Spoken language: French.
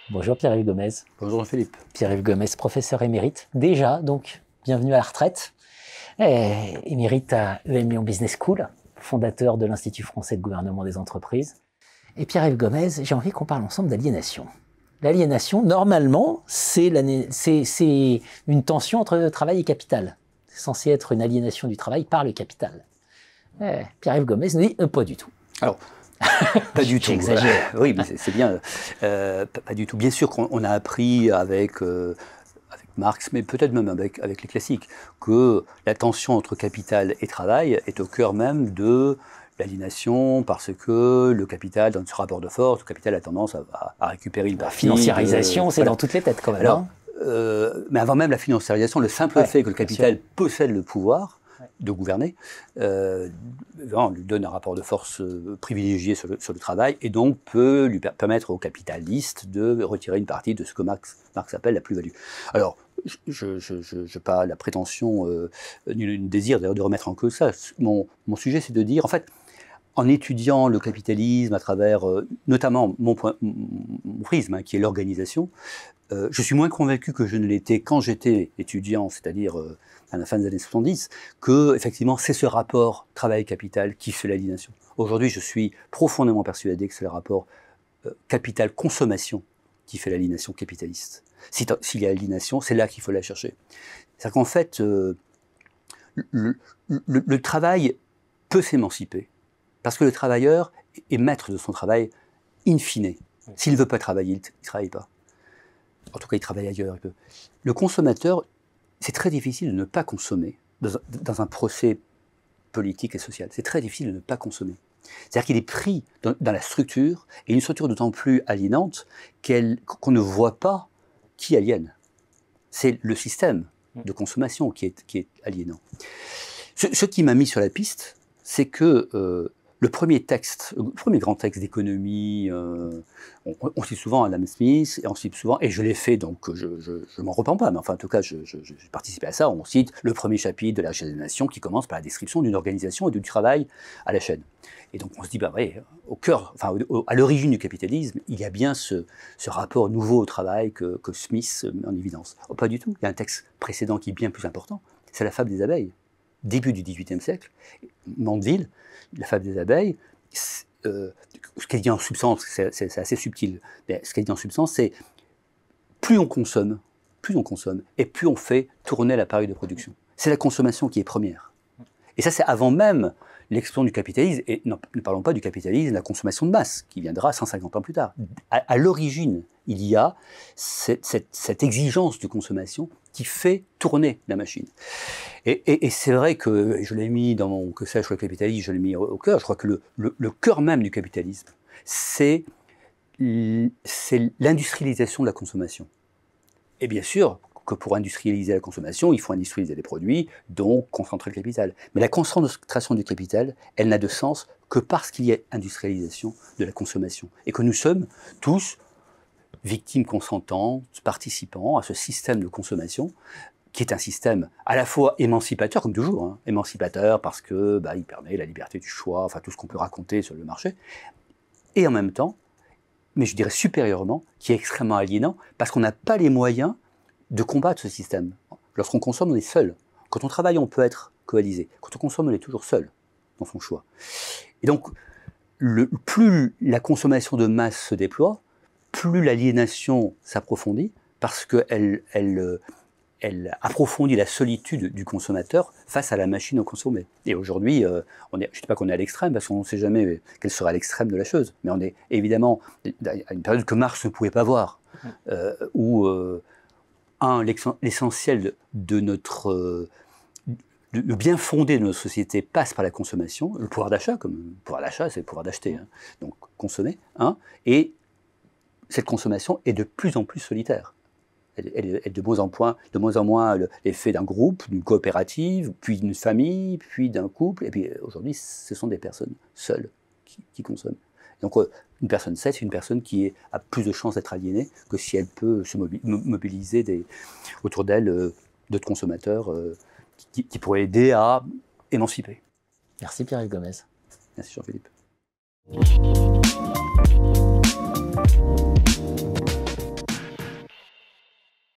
Bonjour Pierre-Yves Gomez. Bonjour Philippe. Pierre-Yves Gomez, professeur émérite. Déjà, donc, bienvenue à la retraite. Émérite à EM Lyon Business School, fondateur de l'Institut français de gouvernement des entreprises. Et Pierre-Yves Gomez, j'ai envie qu'on parle ensemble d'aliénation. L'aliénation, normalement, c'est une tension entre travail et capital. C'est censé être une aliénation du travail par le capital. Pierre-Yves Gomez nous dit pas du tout. Alors, pas du tout. J'exagère. Oui, mais c'est bien. Pas du tout. Bien sûr qu'on a appris avec Marx, mais peut-être même avec les classiques, que la tension entre capital et travail est au cœur même de l'aliénation, parce que le capital, dans ce rapport de force, le capital a tendance à récupérer une partie. La financiarisation, c'est dans toutes les têtes quand même. Alors, mais avant même la financiarisation, le simple fait que le capital possède le pouvoir de gouverner, lui donne un rapport de force privilégié sur le travail, et donc peut lui permettre aux capitalistes de retirer une partie de ce que Marx appelle la plus-value. Alors, je n'ai pas la prétention ni le désir d'ailleurs de remettre en cause ça. Mon sujet, c'est de dire, en fait, en étudiant le capitalisme à travers notamment mon prisme, qui est l'organisation, je suis moins convaincu que je ne l'étais quand j'étais étudiant, c'est-à-dire à la fin des années 70, que effectivement c'est ce rapport travail-capital qui fait l'aliénation. Aujourd'hui, je suis profondément persuadé que c'est le rapport capital-consommation qui fait l'aliénation capitaliste. S'il y a aliénation, c'est là qu'il faut la chercher. C'est-à-dire qu'en fait, le travail peut s'émanciper, parce que le travailleur est maître de son travail in fine. S'il ne veut pas travailler, il ne travaille pas. En tout cas, il travaille ailleurs. Le consommateur, c'est très difficile de ne pas consommer dans un procès politique et social. C'est très difficile de ne pas consommer. C'est-à-dire qu'il est pris dans la structure, et une structure d'autant plus aliénante qu'on ne voit pas qui aliène. C'est le système de consommation qui est aliénant. Ce qui m'a mis sur la piste, c'est que le premier grand texte d'économie, on cite souvent Adam Smith, et on cite souvent, et je l'ai fait, donc je m'en repens pas, mais enfin en tout cas j'ai participé à ça, on cite le premier chapitre de la Richesse des Nations qui commence par la description d'une organisation et du travail à la chaîne. Et donc on se dit, au cœur, enfin à l'origine du capitalisme, il y a bien ce rapport nouveau au travail que Smith met en évidence. Oh, pas du tout, il y a un texte précédent qui est bien plus important, c'est la fable des abeilles. Début du XVIIIe siècle, Mandeville, la fable des abeilles, ce qu'elle dit en substance, c'est assez subtil, mais ce qu'elle dit en substance, c'est plus on consomme, et plus on fait tourner l'appareil de production. C'est la consommation qui est première. Et ça, c'est avant même l'explosion du capitalisme, et ne parlons pas du capitalisme, la consommation de masse, qui viendra 150 ans plus tard. À l'origine, il y a cette exigence de consommation qui fait tourner la machine. Et c'est vrai que je l'ai mis dans mon que sais-je sur le capitalisme, je l'ai mis au cœur. Je crois que le cœur même du capitalisme, c'est l'industrialisation de la consommation. Et bien sûr que pour industrialiser la consommation, il faut industrialiser les produits, donc concentrer le capital. Mais la concentration du capital, elle n'a de sens que parce qu'il y a industrialisation de la consommation. Et que nous sommes tous victimes consentantes, participants à ce système de consommation, qui est un système à la fois émancipateur, comme toujours, émancipateur parce que il permet la liberté du choix, enfin tout ce qu'on peut raconter sur le marché, et en même temps, mais je dirais supérieurement, qui est extrêmement aliénant, parce qu'on n'a pas les moyens de combattre ce système. Lorsqu'on consomme, on est seul. Quand on travaille, on peut être coalisé. Quand on consomme, on est toujours seul dans son choix. Et donc, plus la consommation de masse se déploie, plus l'aliénation s'approfondit, parce qu'elle approfondit la solitude du consommateur face à la machine à consommer. Et aujourd'hui, je ne dis pas qu'on est à l'extrême, parce qu'on ne sait jamais quel sera l'extrême de la chose, mais on est évidemment à une période que Marx ne pouvait pas voir, où l'essentiel de notre... le bien fondé de notre société passe par la consommation, le pouvoir d'achat, comme le pouvoir d'achat, c'est le pouvoir d'acheter, donc consommer, et cette consommation est de plus en plus solitaire. Elle est de moins en moins l'effet d'un groupe, d'une coopérative, puis d'une famille, puis d'un couple, et puis aujourd'hui, ce sont des personnes seules qui consomment. Donc une personne seule, c'est une personne qui a plus de chances d'être aliénée que si elle peut se mobiliser autour d'elle d'autres consommateurs qui pourraient aider à émancipé. Merci Pierre-Yves Gomez. Merci Jean-Philippe.